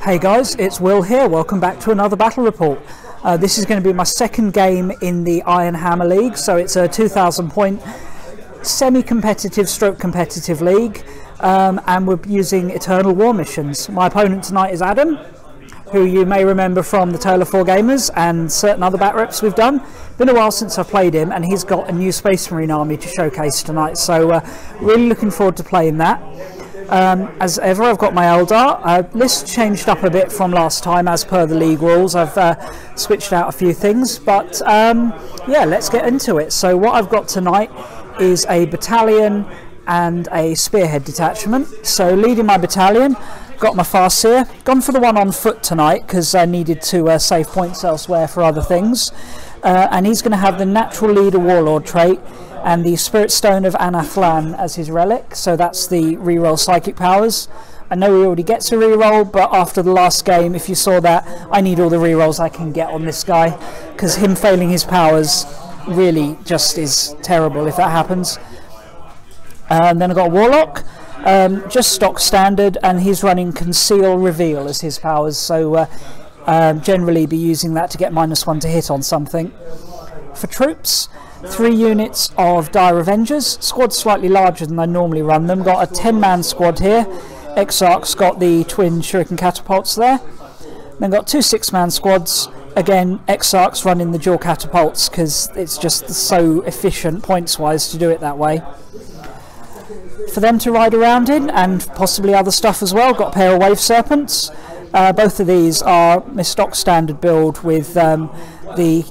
Hey guys, it's Will here. Welcome back to another battle report. This is going to be my second game in the Iron Hammer League, so it's a 2,000 point semi-competitive stroke competitive league, and we're using Eternal War missions. My opponent tonight is Adam, who you may remember from the Tale of Four Gamers and certain other bat reps we've done. Been a while since I've played him, and he's got a new Space Marine army to showcase tonight, so really looking forward to playing that. As ever, I've got my Eldar. List changed up a bit from last time as per the league rules. I've switched out a few things, but yeah, let's get into it. So what I've got tonight is a battalion and a spearhead detachment. So leading my battalion, got my Farseer. Gone for the one on foot tonight because I needed to save points elsewhere for other things. And he's going to have the natural leader warlord trait and the Spirit Stone of Anathlan as his relic, so that's the reroll psychic powers. I know he already gets a reroll, but after the last game, if you saw that, I need all the rerolls I can get on this guy, because him failing his powers really just is terrible if that happens. And then I've got a Warlock, just stock standard, and he's running Conceal Reveal as his powers, so generally be using that to get -1 to hit on something. For troops, 3 units of Dire Avengers, squad slightly larger than I normally run them. Got a 10-man squad here. Exarch's got the twin shuriken catapults there. Then got 2 6-man squads. Again, Exarch's running the dual catapults because it's just so efficient points-wise to do it that way. For them to ride around in, and possibly other stuff as well, got a pair of Wave Serpents. Both of these are my stock standard build with the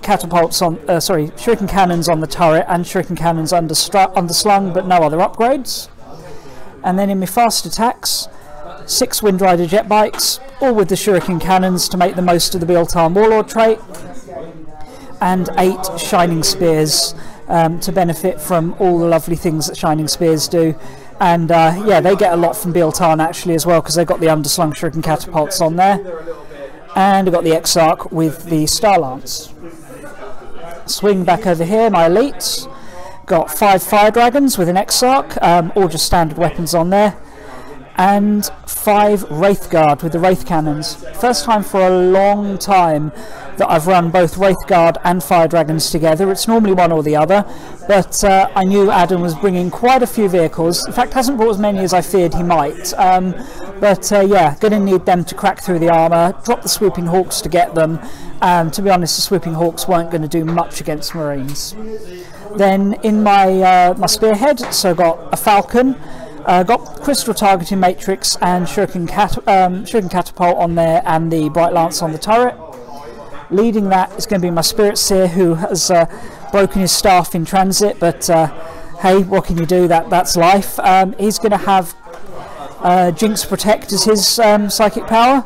catapults on, shuriken cannons on the turret and shuriken cannons underslung, but no other upgrades. And then in my fast attacks, 6 Windrider jet bikes, all with the shuriken cannons to make the most of the Biel Tan warlord trait, and 8 shining spears to benefit from all the lovely things that shining spears do. And yeah, they get a lot from Biel Tan actually as well, because they've got the underslung shuriken catapults on there. And I've got the Exarch with the Star Lance. Swing back over here, my elites. Got 5 Fire Dragons with an Exarch, all just standard weapons on there. And 5 Wraith Guard with the Wraith Cannons. First time for a long time that I've run both Wraith Guard and Fire Dragons together. It's normally one or the other, but I knew Adam was bringing quite a few vehicles. In fact, hasn't brought as many as I feared he might. But yeah, going to need them to crack through the armour, drop the Swooping Hawks to get them, and to be honest, the Swooping Hawks weren't going to do much against Marines. Then in my Spearhead, so got a Falcon, got Crystal Targeting Matrix and Shuriken Catapult on there, and the Bright Lance on the turret. Leading that is going to be my Spirit Seer, who has broken his staff in transit, but hey, what can you do? That's life. He's going to have Jinx Protect as his psychic power,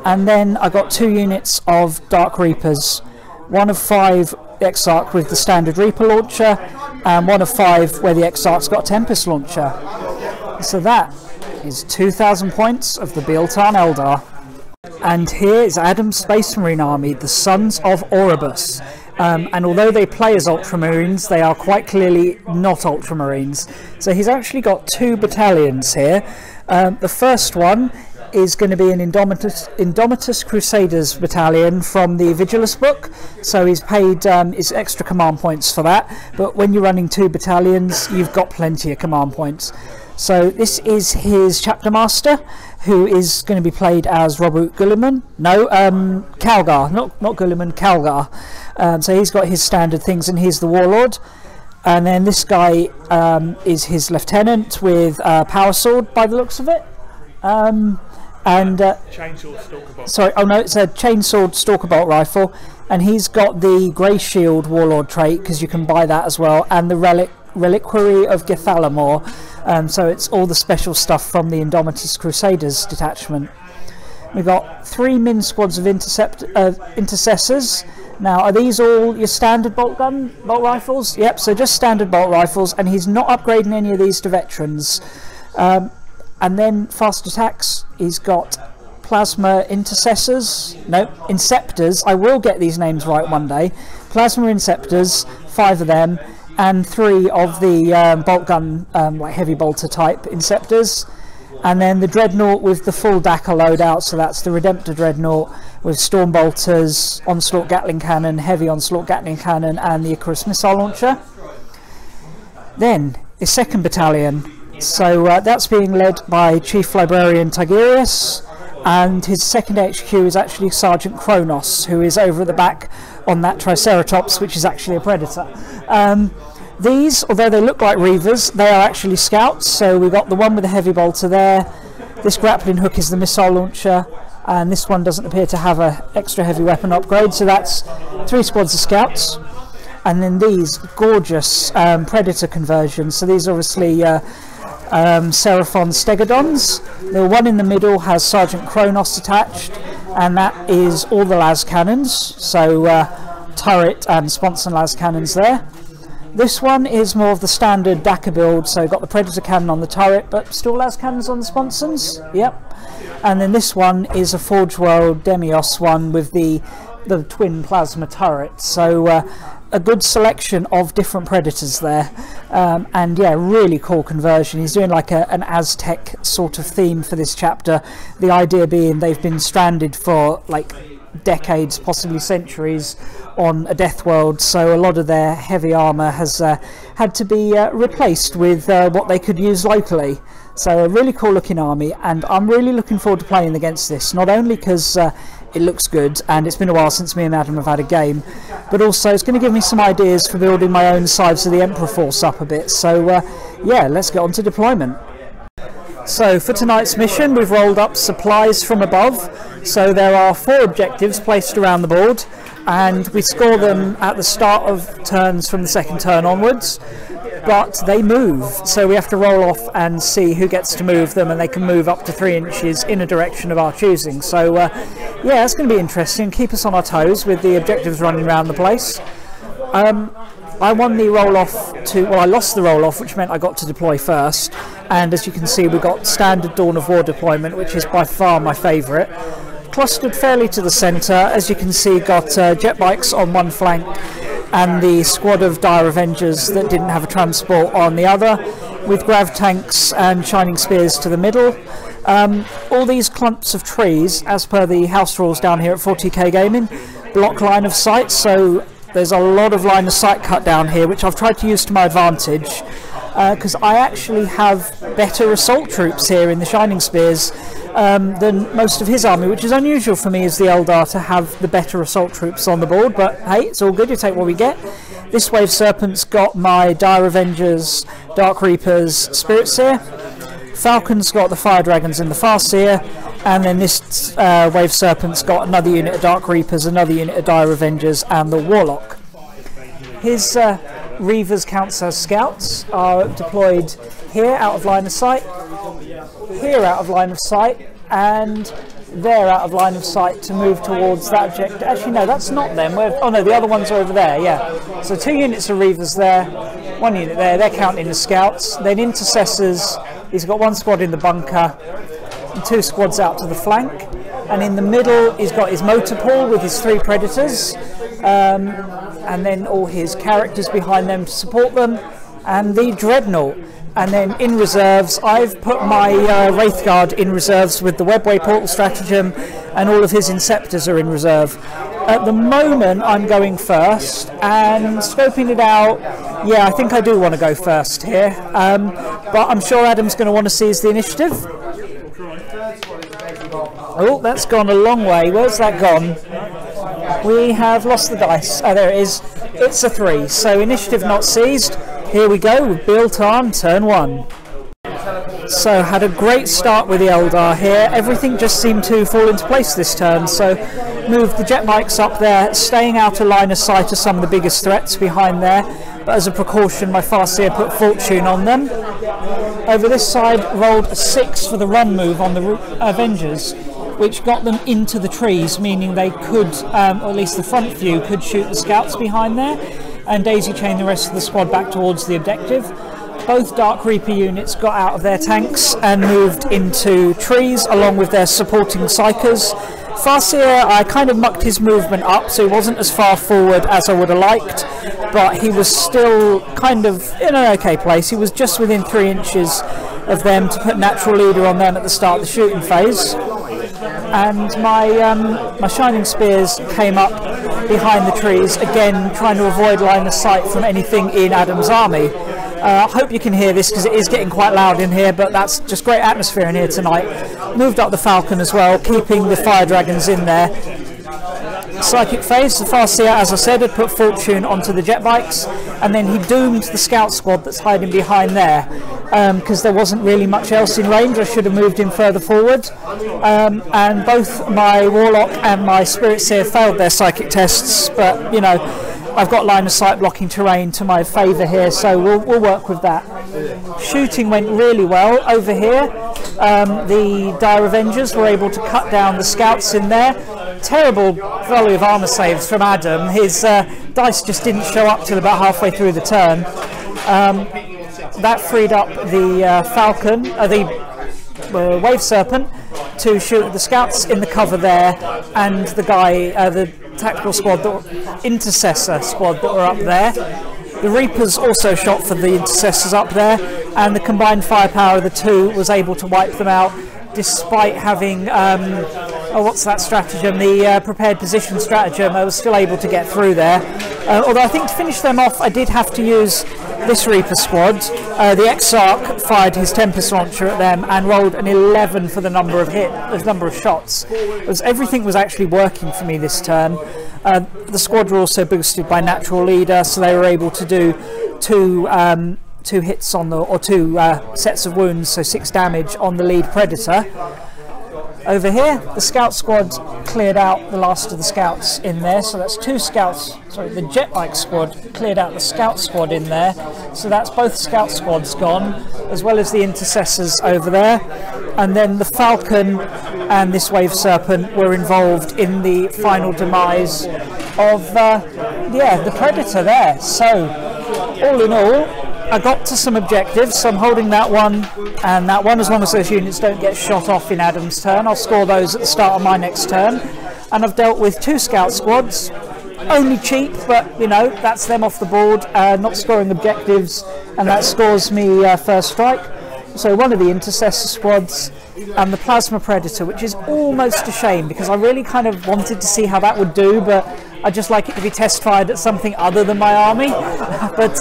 and then I got 2 units of Dark Reapers, 1 of 5 Exarch with the standard Reaper launcher, and 1 of 5 where the Exarch's got a Tempest launcher. So that is 2,000 points of the Biel Tan Eldar. And here is Adam's Space Marine army, the Sons of Oroubos. And although they play as Ultramarines, they are quite clearly not Ultramarines. So he's actually got 2 battalions here. The first one is going to be an Indomitus Crusaders battalion from the Vigilus book. So he's paid his extra command points for that. But when you're running 2 battalions, you've got plenty of command points. So this is his chapter master, who is going to be played as Robert Guilliman. No, Calgar, not Guilliman, Calgar. So he's got his standard things, and he's the warlord. And then this guy is his lieutenant with power sword by the looks of it. Chainsaw Stalker Bolt. Sorry, oh no, it's a Chainsword Stalker Bolt rifle, and he's got the Grey Shield warlord trait because you can buy that as well, and the Reliquary of Gethalamore. So it's all the special stuff from the Indomitus Crusaders detachment. We've got 3 min squads of intercessors. Now, are these all your standard bolt rifles? Yep, so just standard bolt rifles, and he's not upgrading any of these to veterans. And then fast attacks, he's got Plasma Intercessors, no, Inceptors. I will get these names right one day. Plasma Inceptors, 5 of them, and 3 of the bolt gun, like heavy bolter type Inceptors. And then the Dreadnought with the full Dakar loadout, so that's the Redemptor Dreadnought with Storm Bolters, Onslaught Gatling Cannon, Heavy Onslaught Gatling Cannon and the Icarus Missile Launcher. Then his 2nd Battalion, so that's being led by Chief Librarian Tigurius, and his 2nd HQ is actually Sergeant Kronos, who is over at the back on that Triceratops, which is actually a Predator. These, although they look like Reavers, they are actually Scouts. So we've got the one with the heavy bolter there, this grappling hook is the missile launcher, and this one doesn't appear to have an extra heavy weapon upgrade, so that's 3 squads of Scouts. And then these gorgeous Predator conversions, so these are obviously Seraphon Stegodons. The one in the middle has Sergeant Kronos attached, and that is all the las cannons, so turret and sponson las cannons there. This one is more of the standard Dakar build, so got the Predator cannon on the turret, but still las cannons on the sponsons. Yep. And then this one is a Forge World Demios one with the twin plasma turret. So a good selection of different Predators there, and yeah, really cool conversion. He's doing like an Aztec sort of theme for this chapter. The idea being they've been stranded for like decades, possibly centuries, on a death world, so a lot of their heavy armour has had to be replaced with what they could use locally. So a really cool looking army, and I'm really looking forward to playing against this, not only because it looks good and it's been a while since me and Adam have had a game, but also it's going to give me some ideas for building my own sides of the Emperor force up a bit. So yeah, let's get on to deployment. So for tonight's mission we've rolled up supplies from above, so there are 4 objectives placed around the board, and we score them at the start of turns from the 2nd turn onwards, but they move, so we have to roll off and see who gets to move them, and they can move up to 3 inches in a direction of our choosing. So yeah, it's going to be interesting, keep us on our toes with the objectives running around the place. I won the roll-off well, I lost the roll-off, which meant I got to deploy first, and as you can see we got standard Dawn of War deployment, which is by far my favourite. Clustered fairly to the centre, as you can see, got jet bikes on one flank and the squad of Dire Avengers that didn't have a transport on the other, with grav tanks and shining spears to the middle. All these clumps of trees, as per the house rules down here at 40k Gaming, block line of sight, so there's a lot of line of sight cut down here, which I've tried to use to my advantage, because I actually have better assault troops here in the Shining Spears than most of his army, which is unusual for me as the Eldar to have the better assault troops on the board, but hey, it's all good, you take what we get. This Wave Serpent's got my Dire Avengers, Dark Reapers, Spirit Seer. Falcon's got the Fire Dragons and the Farseer, and then this Wave Serpent's got another unit of Dark Reapers, another unit of Dire Avengers, and the Warlock. His Reavers counts as Scouts, are deployed here out of line of sight, here out of line of sight, and there out of line of sight to move towards that objective. Actually no, that's not them. Oh no, the other ones are over there, yeah. So 2 units of Reavers there, 1 unit there, they're counting as Scouts. Then Intercessors, he's got 1 squad in the bunker and 2 squads out to the flank, and in the middle he's got his motor pool with his 3 Predators, and then all his characters behind them to support them, and the Dreadnought. And then in reserves, I've put my Wraithguard in reserves with the Webway Portal Stratagem, and all of his Inceptors are in reserve. At the moment I'm going first, and scoping it out, yeah, I think I do want to go first here, but I'm sure Adam's going to want to seize the initiative. Oh, that's gone a long way. Where's that gone? We have lost the dice. Oh, there it is. It's a 3, so initiative not seized. Here we go with Biel Tan, turn 1. So had a great start with the Eldar here. Everything just seemed to fall into place this turn, so moved the jet bikes up there, staying out of line of sight of some of the biggest threats behind there, but as a precaution my Farseer put Fortune on them. Over this side rolled a 6 for the run move on the Avengers, which got them into the trees, meaning they could, or at least the front view, could shoot the Scouts behind there, and daisy chain the rest of the squad back towards the objective. Both Dark Reaper units got out of their tanks and moved into trees along with their supporting Psychers. Farseer, I kind of mucked his movement up, so he wasn't as far forward as I would have liked, but he was still kind of in an okay place. He was just within 3 inches of them to put natural leader on them at the start of the shooting phase. And my shining spears came up behind the trees, again trying to avoid line of sight from anything in Adam's army. I hope you can hear this because it is getting quite loud in here, but that's just great atmosphere in here tonight. Moved up the Falcon as well, keeping the fire dragons in there. Psychic phase, the Farseer, as I said, had put Fortune onto the jet bikes, and then he doomed the scout squad that's hiding behind there, because there wasn't really much else in range. I should have moved him further forward, and both my Warlock and my Spirit Seer failed their psychic tests, but you know, I've got line of sight blocking terrain to my favour here, so we'll work with that. Shooting went really well over here. The Dire Avengers were able to cut down the scouts in there. Terrible volley of armour saves from Adam. His dice just didn't show up till about halfway through the turn. That freed up the Falcon, the Wave Serpent, to shoot at the scouts in the cover there, and the guy, the tactical squad, the Intercessor squad that were up there. The Reapers also shot for the Intercessors up there, and the combined firepower of the two was able to wipe them out, despite having, what's that stratagem? The prepared position stratagem. I was still able to get through there. Although I think to finish them off, I did have to use this Reaper squad. The Exarch fired his Tempest launcher at them and rolled an 11 for the number of shots. Everything was actually working for me this turn. The squad were also boosted by natural leader, so they were able to do two hits on two sets of wounds, so 6 damage on the lead Predator. Over here, the scout squad cleared out the last of the scouts in there, so that's 2 scouts. Sorry, the jet bike squad cleared out the scout squad in there, so that's both scout squads gone, as well as the Intercessors over there. And then the Falcon and this Wave Serpent were involved in the final demise of the Predator there. So all in all, I got to some objectives, so I'm holding that one and that one. As long as those units don't get shot off in Adam's turn, I'll score those at the start of my next turn. And I've dealt with 2 scout squads, only cheap, but you know, that's them off the board, not scoring objectives, and that scores me first strike. So one of the Intercessor squads and the Plasma Predator, which is almost a shame because I really kind of wanted to see how that would do, but I just like it to be test fired at something other than my army. But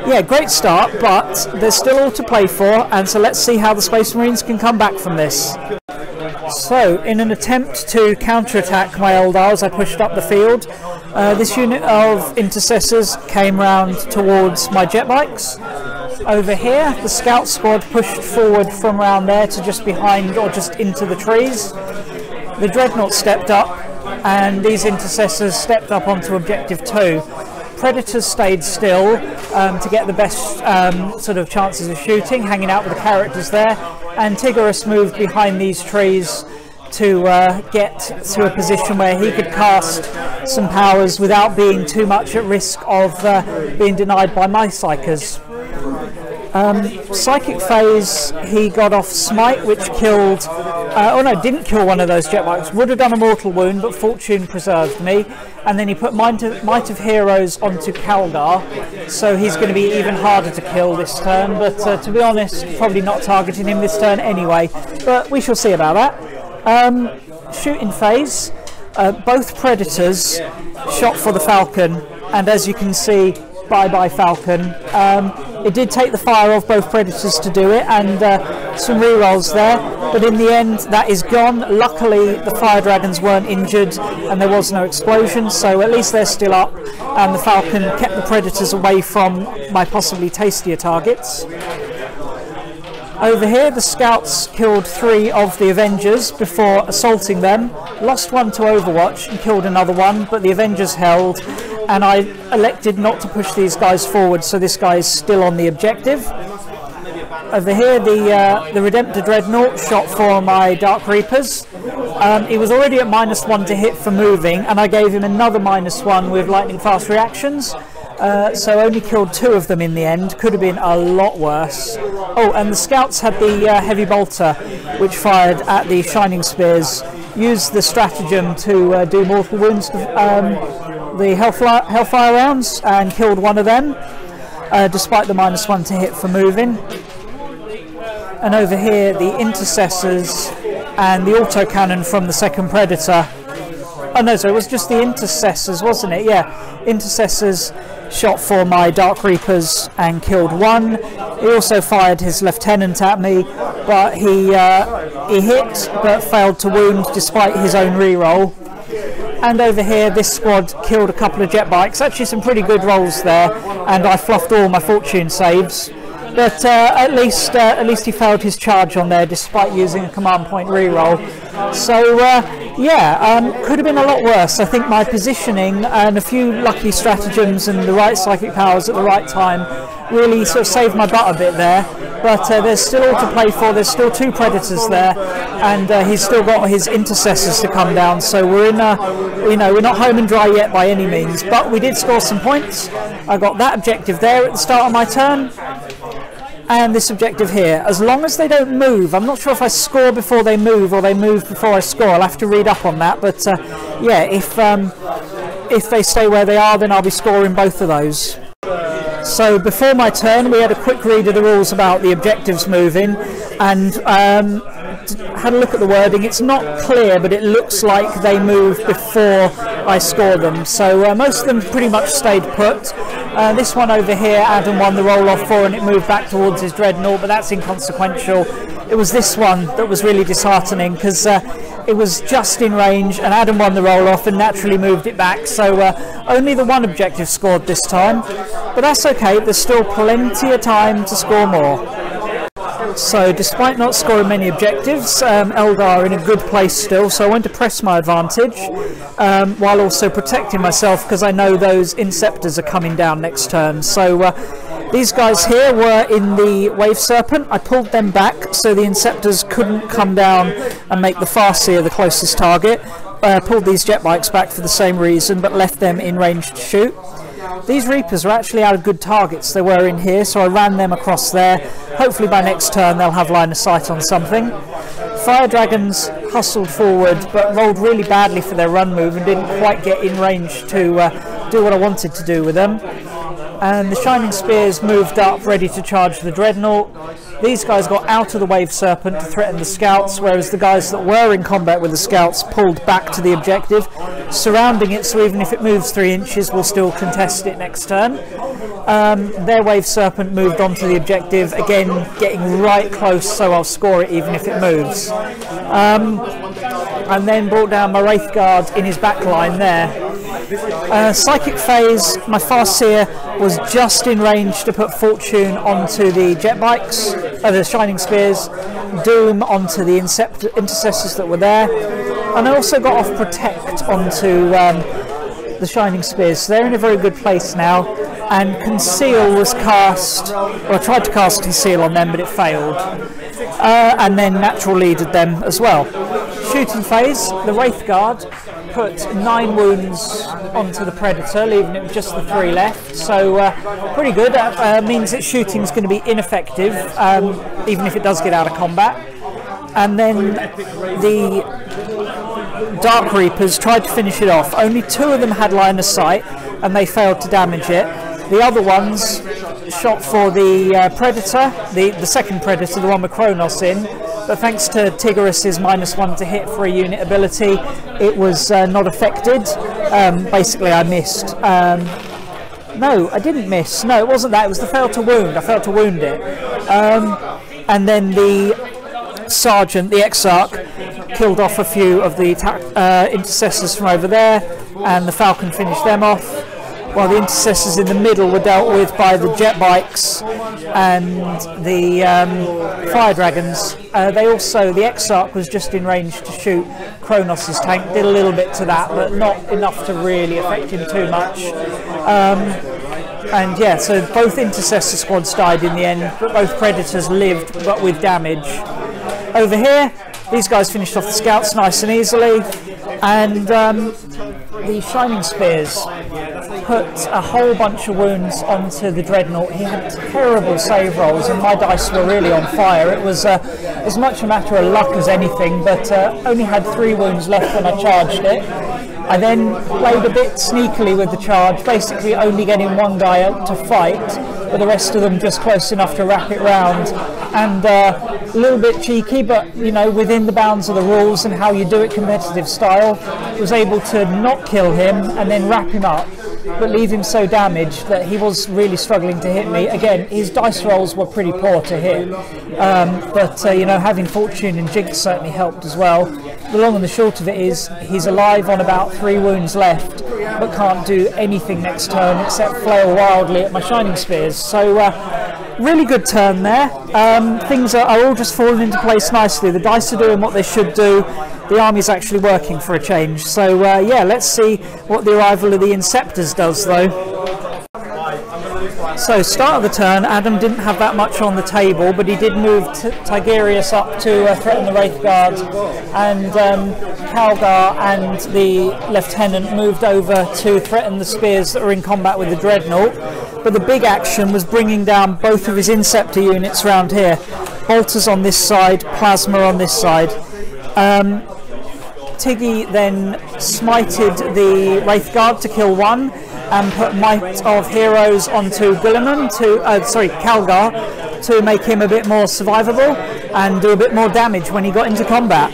yeah, great start, but there's still all to play for, and so let's see how the Space Marines can come back from this. So, in an attempt to counterattack my Eldars, I pushed up the field. This unit of Intercessors came round towards my jet bikes. Over here, the scout squad pushed forward from around there to just behind or just into the trees. The Dreadnought stepped up, and these Intercessors stepped up onto Objective 2. Predators stayed still to get the best sort of chances of shooting, hanging out with the characters there, and Tigurius moved behind these trees to get to a position where he could cast some powers without being too much at risk of being denied by my Psychers. Psychic phase, he got off Smite, which killed, didn't kill one of those jet bikes, would have done a mortal wound, but Fortune preserved me. And then he put Might of Heroes onto Calgar, so he's going to be even harder to kill this turn, but to be honest, probably not targeting him this turn anyway, but we shall see about that. Shooting phase, both Predators shot for the Falcon, and as you can see, bye-bye Falcon. It did take the fire off both Predators to do it, and some rerolls there, but in the end that is gone. Luckily the Fire Dragons weren't injured and there was no explosion, so at least they're still up, and the Falcon kept the Predators away from my possibly tastier targets. Over here the Scouts killed 3 of the Avengers before assaulting them, lost one to Overwatch and killed another one, but the Avengers held, and I elected not to push these guys forward, so this guy is still on the objective. Over here the Redemptor Dreadnought shot for my Dark Reapers. He was already at -1 to hit for moving, and I gave him another -1 with lightning fast reactions. So only killed 2 of them in the end. Could have been a lot worse. Oh, and the Scouts had the Heavy Bolter, which fired at the Shining Spears. Used the stratagem to do mortal wounds to the Hellfire rounds, and killed one of them, despite the -1 to hit for moving. and over here the intercessors and the autocannon from the second Predator. Oh no, so it was just the intercessors, wasn't it? Yeah, intercessors shot for my Dark Reapers and killed one. He also fired his lieutenant at me, but he hit but failed to wound despite his own reroll. And over here, this squad killed a couple of jet bikes. Actually, some pretty good rolls there, and I fluffed all my fortune saves. But at least he failed his charge on there, despite using a command point reroll. So yeah, could have been a lot worse. I think my positioning and a few lucky stratagems and the right psychic powers at the right time really sort of saved my butt a bit there. But there's still all to play for. There's still two Predators there, and he's still got his intercessors to come down. So we're in we're not home and dry yet by any means. But we did score some points. I got that objective there at the start of my turn. And this objective here, as long as they don't move. I'm not sure if I score before they move or they move before I score. I'll have to read up on that, but yeah, if they stay where they are, then I'll be scoring both of those. So before my turn, we had a quick read of the rules about the objectives moving, and had a look at the wording. It's not clear, but it looks like they move before I score them. So most of them pretty much stayed put. This one over here, Adam won the roll-off for, and it moved back towards his dreadnought, but that's inconsequential. It was this one that was really disheartening, because it was just in range, and Adam won the roll-off and naturally moved it back. So only the one objective scored this time, but that's okay. There's still plenty of time to score more. So despite not scoring many objectives, Eldar are in a good place still, so I want to press my advantage while also protecting myself, because I know those Inceptors are coming down next turn. So these guys here were in the Wave Serpent. I pulled them back so the Inceptors couldn't come down and make the Farseer the closest target. Pulled these jet bikes back for the same reason, but left them in range to shoot. These Reapers are actually out of good targets. They were in here, so I ran them across there. Hopefully by next turn they'll have line of sight on something. Fire Dragons hustled forward, but rolled really badly for their run move and didn't quite get in range to do what I wanted to do with them. And the Shining Spears moved up, ready to charge the Dreadnought. These guys got out of the Wave Serpent to threaten the Scouts, whereas the guys that were in combat with the Scouts pulled back to the objective, surrounding it, so even if it moves 3 inches, we'll still contest it next turn. Their Wave Serpent moved onto the objective, again getting right close, so I'll score it even if it moves. And then brought down my Wraith Guard in his back line there. Psychic Phase, my Farseer was just in range to put Fortune onto the jet bikes, the Shining Spears, Doom onto the Intercessors that were there, and I also got off Protect onto the Shining Spears, so they're in a very good place now. And Conceal was cast, or I tried to cast Conceal on them, but it failed. And then Natural Leaded them as well. Shooting Phase, the Wraith Guard put 9 wounds onto the Predator, leaving it with just the 3 left. So pretty good. That means that shooting is going to be ineffective, even if it does get out of combat. And then the Dark Reapers tried to finish it off. Only 2 of them had line of sight, and they failed to damage it. The other ones shot for the Predator, the second Predator, the one with Kronos in, but thanks to Tigurius's -1 to hit for a unit ability, it was not affected. Basically I missed. No, I didn't miss. No, it wasn't that. It was the fail to wound. I failed to wound it. And then the Sergeant, the Exarch, killed off a few of the Intercessors from over there, and the Falcon finished them off, while the Intercessors in the middle were dealt with by the jet bikes and the Fire Dragons. The Exarch was just in range to shoot Kronos' tank, did a little bit to that, but not enough to really affect him too much. And yeah, so both Intercessor squads died in the end, but both Predators lived, but with damage. Over here, these guys finished off the Scouts nice and easily, and the Shining Spears put a whole bunch of wounds onto the Dreadnought. He had terrible save rolls, and my dice were really on fire. It was as much a matter of luck as anything, but only had 3 wounds left when I charged it. I then played a bit sneakily with the charge, basically only getting one guy out to fight, but the rest of them just close enough to wrap it round. And a little bit cheeky, but you know, within the bounds of the rules and how you do it competitive style, was able to not kill him and then wrap him up, but leave him so damaged that he was really struggling to hit me. Again, his dice rolls were pretty poor to hit, but you know, having fortune and jinx certainly helped as well. The long and the short of it is, he's alive on about 3 wounds left, but can't do anything next turn except flail wildly at my shining spears. So really good turn there. Things are all just falling into place nicely. The dice are doing what they should do. The army's actually working for a change. So yeah, let's see what the arrival of the Inceptors does though. So start of the turn, Adam didn't have that much on the table, but he did move Tigurius up to threaten the Wraith Guard, and Calgar and the Lieutenant moved over to threaten the spears that were in combat with the Dreadnought. But the big action was bringing down both of his Inceptor units around here. Bolters on this side, Plasma on this side. Tiggy then smited the Wraith Guard to kill one, and put Might of Heroes onto Calgar to make him a bit more survivable and do a bit more damage when he got into combat.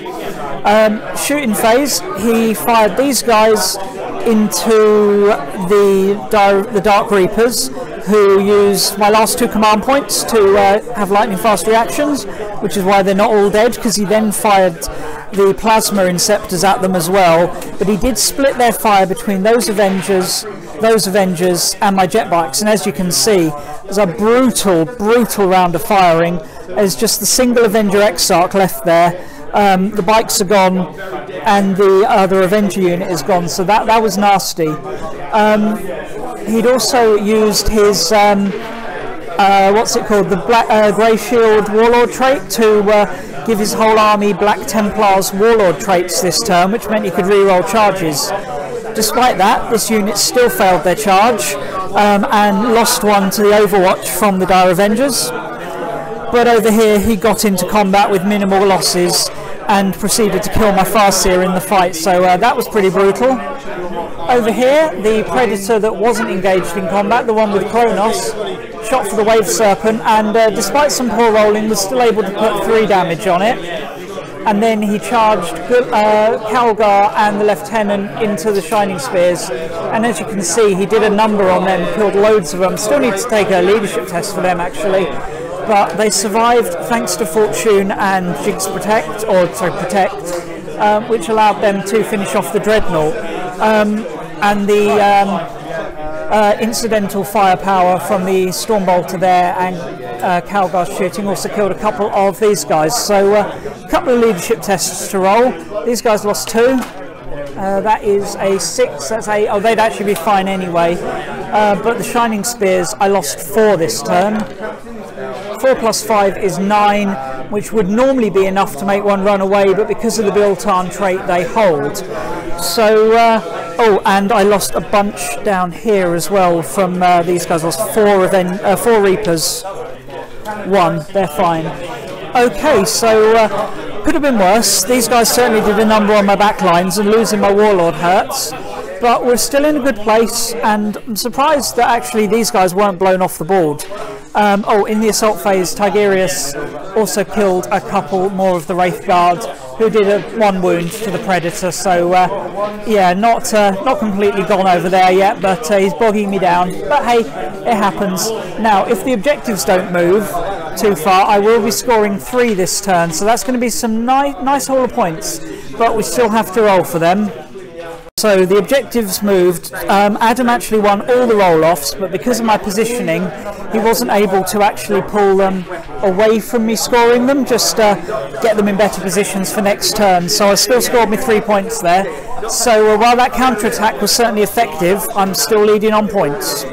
Shooting phase, he fired these guys into the Dark Reapers, who use my last 2 command points to have lightning fast reactions, which is why they're not all dead, because he then fired the Plasma Inceptors at them as well. But he did split their fire between those Avengers and my jet bikes, and as you can see, it was a brutal round of firing. There's just the single Avenger Exarch left there. The bikes are gone, and the other Avenger unit is gone, so that was nasty. He'd also used his what's it called, the Grey Shield Warlord trait to give his whole army Black Templars Warlord traits this turn, which meant he could reroll charges. Despite that, this unit still failed their charge and lost one to the Overwatch from the Dire Avengers. But over here he got into combat with minimal losses and proceeded to kill my Farseer in the fight, so that was pretty brutal. Over here, the Predator that wasn't engaged in combat, the one with Kronos, shot for the Wave Serpent, and despite some poor rolling was still able to put 3 damage on it. And then he charged Calgar and the Lieutenant into the Shining Spears, and as you can see, he did a number on them, killed loads of them. Still need to take a leadership test for them actually, but they survived thanks to Fortune and Jinx Protect, which allowed them to finish off the Dreadnought. And the incidental firepower from the Stormbolter there and Calgar shooting also killed a couple of these guys. So a couple of leadership tests to roll. These guys lost 2. That is a 6. That's a. Oh, they'd actually be fine anyway. But the Shining Spears, I lost 4 this turn. 4 plus 5 is 9, which would normally be enough to make one run away, but because of the Biel Tan trait, they hold. So, oh, and I lost a bunch down here as well from these guys. I lost 4 Reapers. 1, they're fine. Okay, so could have been worse. These guys certainly did a number on my back lines, and losing my Warlord hurts. But we're still in a good place, and I'm surprised that actually these guys weren't blown off the board. Oh, in the assault phase, Tigurius also killed a couple more of the Wraith Guard, who did 1 wound to the Predator. So yeah, not completely gone over there yet, but he's bogging me down. But hey, it happens. Now, if the objectives don't move too far, I will be scoring 3 this turn, so that's going to be some nice haul of points, but we still have to roll for them. So the objectives moved. Adam actually won all the roll-offs, but because of my positioning, he wasn't able to actually pull them away from me scoring them, just get them in better positions for next turn. So I still scored me 3 points there. So while that counter-attack was certainly effective, I'm still leading on points.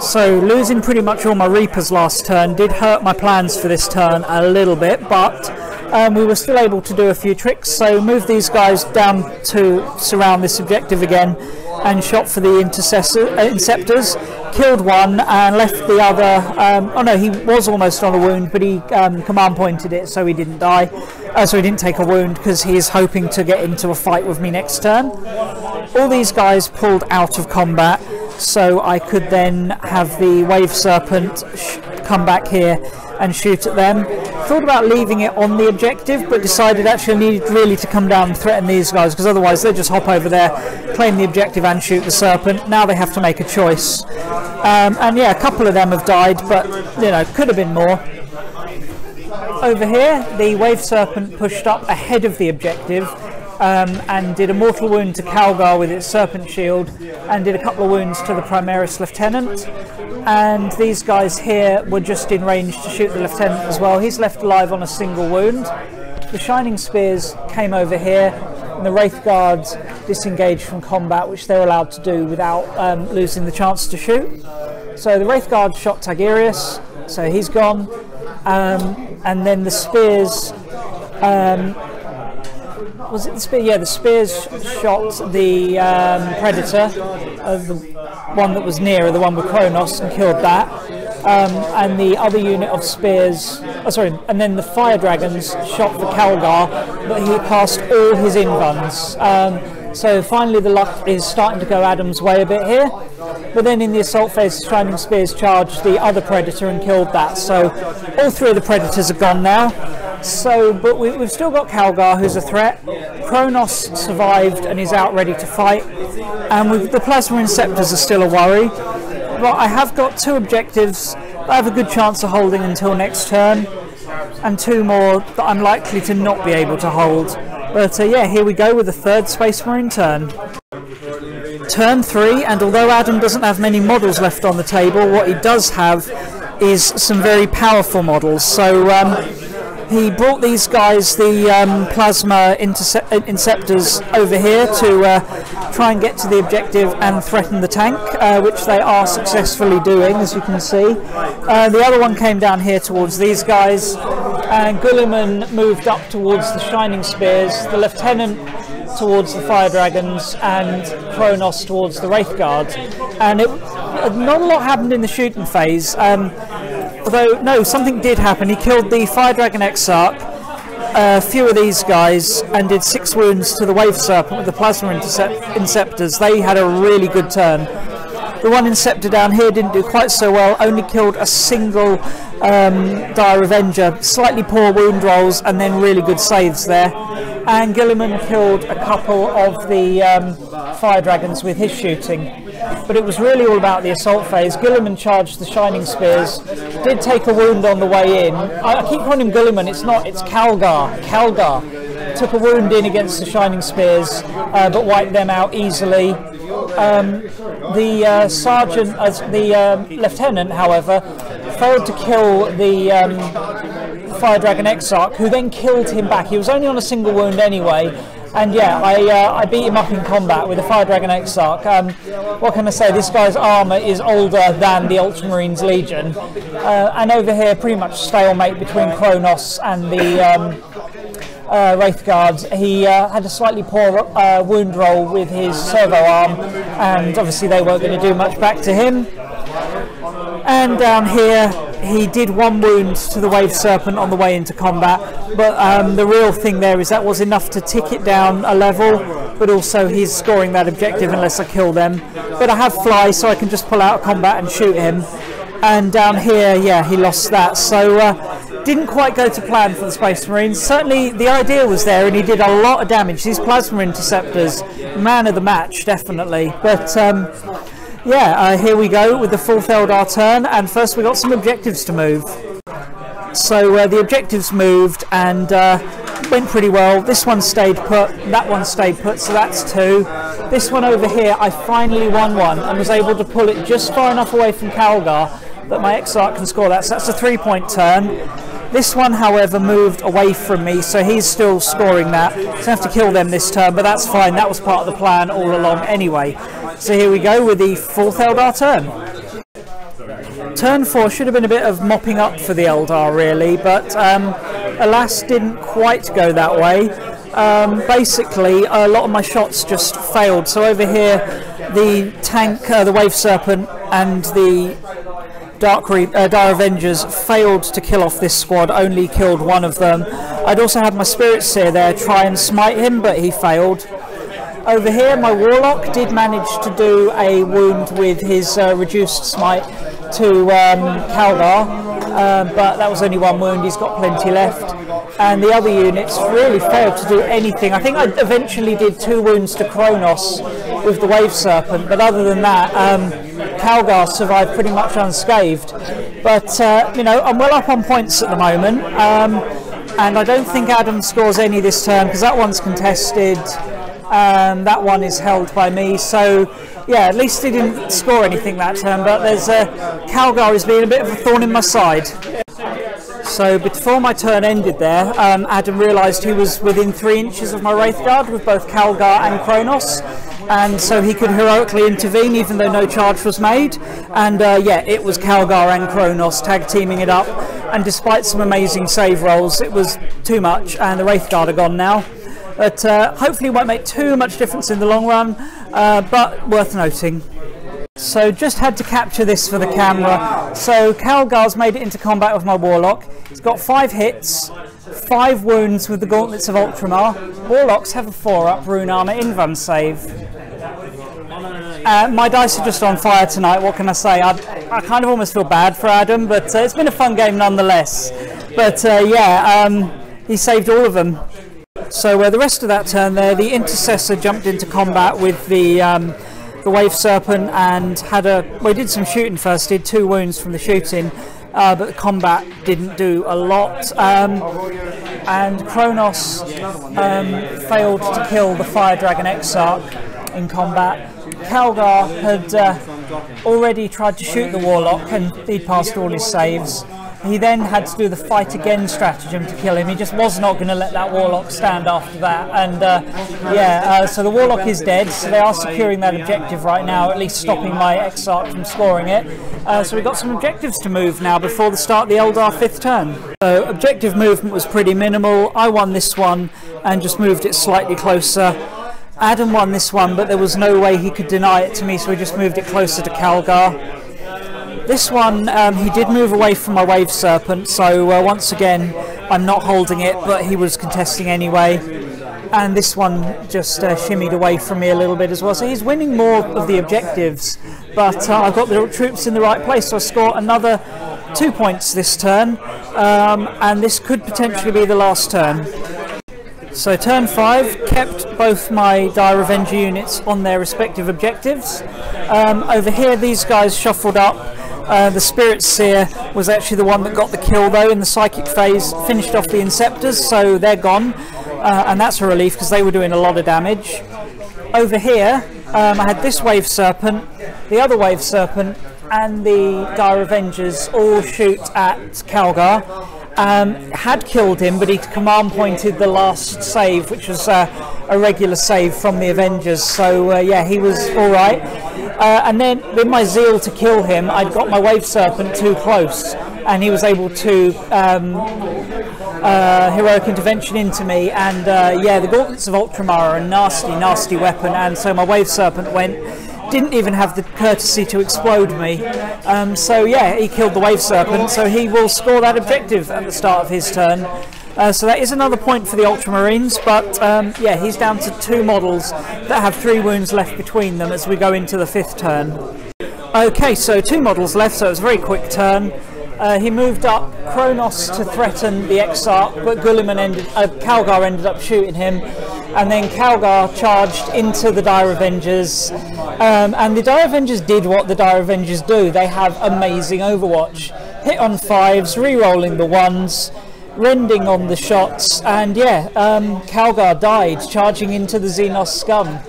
So losing pretty much all my Reapers last turn did hurt my plans for this turn a little bit, but we were still able to do a few tricks. So moved these guys down to surround this objective again and shot for the Inceptors, killed one and left the other. Oh no, he was almost on a wound, but he command pointed it, so he didn't die. So he didn't take a wound because he is hoping to get into a fight with me next turn. All these guys pulled out of combat, so I could then have the Wave Serpent come back here and shoot at them. Thought about leaving it on the objective, but decided actually I needed really to come down and threaten these guys, because otherwise they'll just hop over there, claim the objective and shoot the Serpent. Now they have to make a choice. And yeah, a couple of them have died, but you know, could have been more. Over here, the Wave Serpent pushed up ahead of the objective and did a mortal wound to Calgar with its Serpent Shield, and did a couple of wounds to the Primaris Lieutenant. And these guys here were just in range to shoot the Lieutenant as well. He's left alive on a single wound. The Shining Spears came over here, and the Wraith Guards disengaged from combat, which they're allowed to do without losing the chance to shoot. So the Wraith Guard shot Tigurius, so he's gone. And then the Spears, was it the Spear? Yeah, the Spears shot the Predator, the one that was nearer, the one with Kronos, and killed that. And the other unit of Spears, and then the Fire Dragons shot for Calgar, but he passed all his invuns. So finally the luck is starting to go Adam's way a bit here. But then in the assault phase, Shining Spears charged the other Predator and killed that. So all three of the Predators are gone now. So, but we've still got Calgar, who's a threat. Kronos survived and is out ready to fight. And the Plasma Inceptors are still a worry. But I have got two objectives that I have a good chance of holding until next turn, and two more that I'm likely to not be able to hold. But yeah, here we go with the third Space Marine turn. Turn 3, and although Adam doesn't have many models left on the table, what he does have is some very powerful models. So he brought these guys, the Plasma Inceptors, over here to try and get to the objective and threaten the tank, which they are successfully doing, as you can see. The other one came down here towards these guys, and Guilliman moved up towards the Shining Spears, the Lieutenant towards the Fire Dragons, and Kronos towards the Wraith Guard. And not a lot happened in the shooting phase, although no, something did happen. He killed the Fire Dragon Exarch, a few of these guys, and did 6 wounds to the Wave Serpent with the Plasma Inceptors. They had a really good turn. The one Inceptor down here didn't do quite so well, only killed a single Dire Avenger, slightly poor wound rolls and then really good saves there. And Guilliman killed a couple of the Fire Dragons with his shooting. But it was really all about the assault phase. Guilliman charged the Shining Spears, did take a wound on the way in. I keep calling him Guilliman, it's not, it's Calgar. Calgar took a wound in against the Shining Spears, but wiped them out easily. The sergeant, the lieutenant, however, failed to kill the Fire Dragon Exarch, who then killed him back. He was only on a single wound anyway, and yeah, I beat him up in combat with the Fire Dragon Exarch. What can I say? This guy's armour is older than the Ultramarines Legion, and over here, pretty much stalemate between Kronos and the Wraith Guards. He had a slightly poor wound roll with his servo arm, and obviously they weren't going to do much back to him. And down here he did 1 wound to the Wave Serpent on the way into combat, but the real thing there is that was enough to tick it down a level, but also he's scoring that objective unless I kill them. But I have fly, so I can just pull out of combat and shoot him. And down here, yeah, he lost that, so didn't quite go to plan for the Space Marines. Certainly the idea was there, and he did a lot of damage. These Plasma Interceptors, man of the match, definitely. But yeah, here we go with the 4th Eldar turn, and first we got some objectives to move. So the objectives moved and went pretty well. This one stayed put, that one stayed put, so that's 2. This one over here, I finally won one and was able to pull it just far enough away from Calgar that my Exarch can score that, so that's a 3-point turn. This one, however, moved away from me, so he's still scoring that. So I have to kill them this turn, but that's fine. That was part of the plan all along anyway. So here we go with the 4th Eldar turn. Turn 4 should have been a bit of mopping up for the Eldar, really, but alas, didn't quite go that way. Basically, a lot of my shots just failed. So over here, the tank, the Wave Serpent, and the Dire Avengers failed to kill off this squad, only killed one of them. I'd also had my Spirit Seer there try and smite him, but he failed. Over here, my Warlock did manage to do a wound with his reduced smite to Calgar, but that was only one wound. He's got plenty left. And the other units really failed to do anything. I think I eventually did 2 wounds to Kronos with the Wave Serpent, but other than that, Calgar survived pretty much unscathed. But, you know, I'm well up on points at the moment, and I don't think Adam scores any this turn, because that one's contested, that one is held by me, so yeah, at least he didn't score anything that turn, but there's Calgar is being a bit of a thorn in my side. So before my turn ended there, Adam realised he was within 3 inches of my Wraithguard with both Calgar and Kronos, and so he could heroically intervene even though no charge was made. And yeah, it was Calgar and Kronos tag teaming it up, and despite some amazing save rolls, it was too much, and the Wraithguard are gone now. But hopefully it won't make too much difference in the long run, but worth noting. So just had to capture this for the camera. So Calgar's made it into combat with my Warlock. He's got 5 hits, 5 wounds with the Gauntlets of Ultramar. Warlocks have a 4-up rune armor invuln save. My dice are just on fire tonight, what can I say? I kind of almost feel bad for Adam, but it's been a fun game nonetheless. But yeah, he saved all of them. So the rest of that turn there, the Intercessor jumped into combat with the Wave Serpent and had well, he did some shooting first, did 2 wounds from the shooting, but the combat didn't do a lot. And Kronos failed to kill the Fire Dragon Exarch in combat. Calgar had already tried to shoot the Warlock and he'd passed all his saves. He then had to do the fight again stratagem to kill him. He just was not going to let that Warlock stand after that. And yeah, so the Warlock is dead, so they are securing that objective right now, at least stopping my Exarch from scoring it. So we've got some objectives to move now before the start of the Eldar 5th turn. So objective movement was pretty minimal. I won this one and just moved it slightly closer. Adam won this one, but there was no way he could deny it to me, so we just moved it closer to Calgar. This one, he did move away from my Wave Serpent, so once again, I'm not holding it, but he was contesting anyway. And this one just shimmied away from me a little bit as well, so he's winning more of the objectives, but I've got the troops in the right place, so I score another 2 points this turn, and this could potentially be the last turn. So turn 5, kept both my Dire Avenger units on their respective objectives. Over here, these guys shuffled up. The Spirit Seer was actually the one that got the kill though in the Psychic phase, finished off the Inceptors, so they're gone, and that's a relief because they were doing a lot of damage. Over here, I had this Wave Serpent, the other Wave Serpent, and the Dire Avengers all shoot at Calgar. Had killed him, but he command pointed the last save, which was a regular save from the Avengers, so yeah, he was alright. And then with my zeal to kill him, I'd got my Wave Serpent too close, and he was able to heroic intervention into me, and yeah, the Gauntlets of Ultramar are a nasty weapon, and so my Wave Serpent didn't even have the courtesy to explode me. So yeah, he killed the Wave Serpent, so he will score that objective at the start of his turn. So that is another point for the Ultramarines, but yeah, he's down to 2 models that have 3 wounds left between them as we go into the 5th turn. Okay, so 2 models left, so it was a very quick turn. He moved up Kronos to threaten the Exarch, but Calgar ended up shooting him, and then Calgar charged into the Dire Avengers, and the Dire Avengers did what the Dire Avengers do. They have amazing Overwatch. Hit on 5s, re-rolling the 1s, rending on the shots, and yeah, Calgar died charging into the Xenos scum.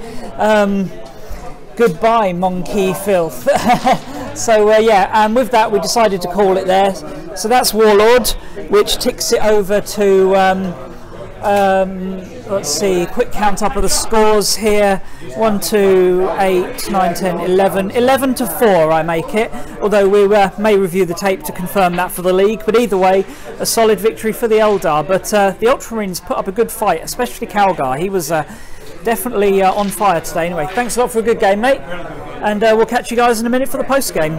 Goodbye, monkey filth. So yeah, and with that we decided to call it there. So that's Warlord, which ticks it over to let's see, quick count up of the scores here. 1, 2, 8, 9, 10, 11. 11 to 4 I make it, although we may review the tape to confirm that for the league, but either way, a solid victory for the Eldar. But the Ultramarines put up a good fight, especially Calgar. He was definitely on fire today. Anyway, thanks a lot for a good game, mate, and we'll catch you guys in a minute for the post game.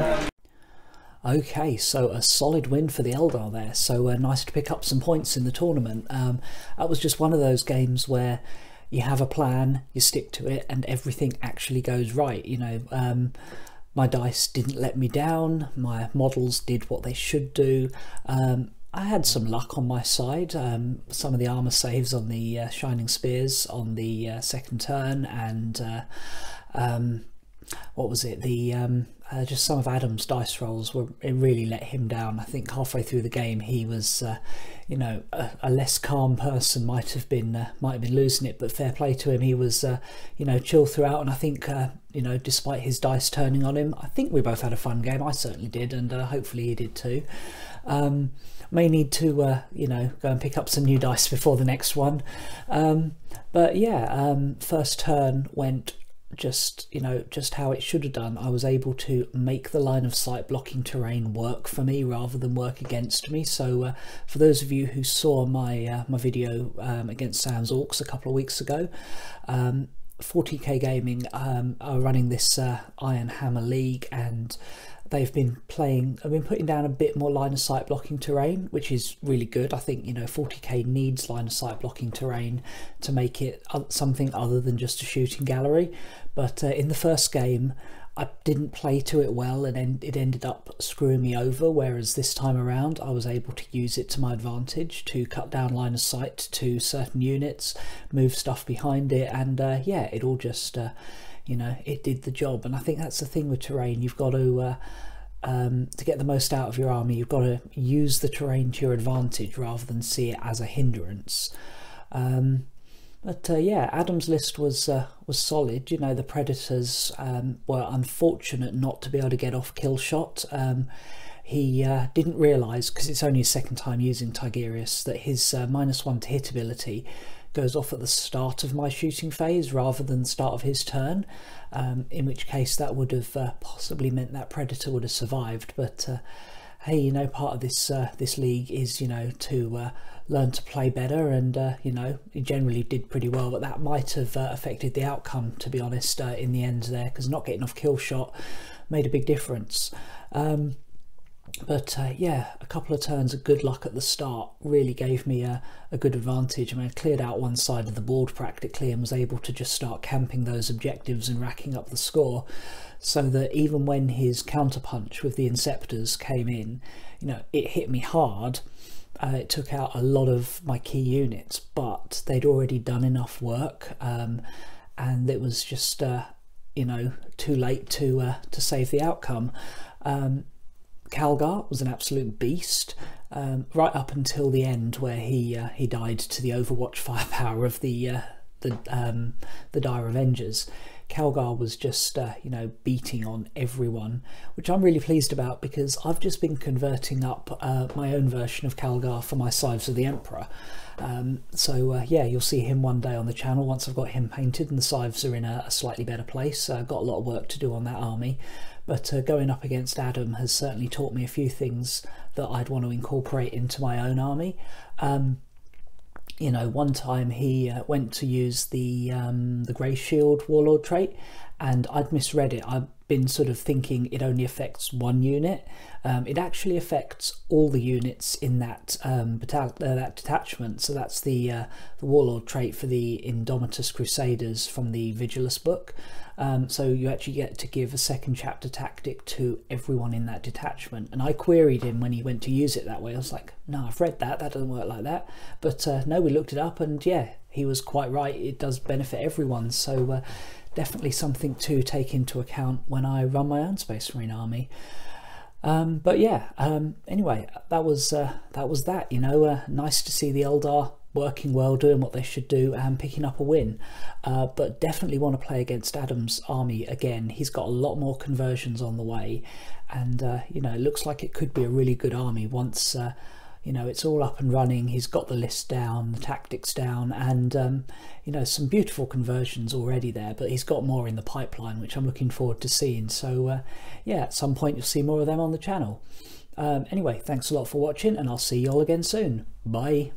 Okay, so a solid win for the Eldar there. So nice to pick up some points in the tournament. That was just one of those games where you have a plan, you stick to it, and everything actually goes right. You know, my dice didn't let me down. My models did what they should do. I had some luck on my side. Some of the armor saves on the Shining Spears on the second turn, and what was it? The just some of Adam's dice rolls it really let him down. I think halfway through the game he was, you know, a less calm person might have been losing it. But fair play to him, he was, you know, chill throughout. And I think, you know, despite his dice turning on him, I think we both had a fun game. I certainly did, and hopefully he did too. May need to, you know, go and pick up some new dice before the next one. But yeah, first turn went just, you know, just how it should have done. I was able to make the line of sight blocking terrain work for me rather than work against me. So for those of you who saw my my video against Sam's Orcs a couple of weeks ago, 40k Gaming are running this Iron Hammer League, and they've been putting down a bit more line of sight blocking terrain, which is really good. I think, you know, 40k needs line of sight blocking terrain to make it something other than just a shooting gallery. But in the first game I didn't play to it well, and it ended up screwing me over, whereas this time around I was able to use it to my advantage to cut down line of sight to certain units, move stuff behind it, and yeah, it all just you know, it did the job. And I think that's the thing with terrain. You've got to get the most out of your army, you've got to use the terrain to your advantage rather than see it as a hindrance. But yeah, Adam's list was solid. You know, the Predators were unfortunate not to be able to get off kill shot. He didn't realise, because it's only his second time using Tigurius, that his -1 to hit ability goes off at the start of my shooting phase rather than the start of his turn, in which case that would have possibly meant that Predator would have survived. But hey, you know, part of this this league is, you know, to learn to play better, and you know, he generally did pretty well, but that might have affected the outcome, to be honest, in the end there, because not getting off kill shot made a big difference. But yeah, a couple of turns of good luck at the start really gave me a good advantage. I mean, I cleared out one side of the board practically and was able to just start camping those objectives and racking up the score, so that even when his counterpunch with the Inceptors came in, you know, it hit me hard. It took out a lot of my key units, but they'd already done enough work, and it was just you know, too late to save the outcome. Calgar was an absolute beast, right up until the end, where he died to the Overwatch firepower of the Dire Avengers. Calgar was just you know, beating on everyone, which I'm really pleased about, because I've just been converting up my own version of Calgar for my Scythes of the Emperor. So yeah, you'll see him one day on the channel once I've got him painted and the Scythes are in a slightly better place. I've got a lot of work to do on that army, but going up against Adam has certainly taught me a few things that I'd want to incorporate into my own army. You know, one time he went to use the Grey Shield Warlord trait, and I'd misread it. I've been sort of thinking it only affects one unit. It actually affects all the units in that that detachment. So that's the Warlord trait for the Indomitus Crusaders from the Vigilus book. So you actually get to give a second chapter tactic to everyone in that detachment. And I queried him when he went to use it that way. I was like, no, I've read that doesn't work like that. But no, we looked it up, and yeah, he was quite right. It does benefit everyone. So definitely something to take into account when I run my own Space Marine army. But yeah, anyway, that was that. You know, nice to see the Eldar working well, doing what they should do, and picking up a win. But definitely want to play against Adam's army again. He's got a lot more conversions on the way, and you know, it looks like it could be a really good army once you know, it's all up and running. He's got the list down, the tactics down, and you know, some beautiful conversions already there, but he's got more in the pipeline, which I'm looking forward to seeing. So yeah, at some point you'll see more of them on the channel. Anyway, thanks a lot for watching, and I'll see you all again soon. Bye.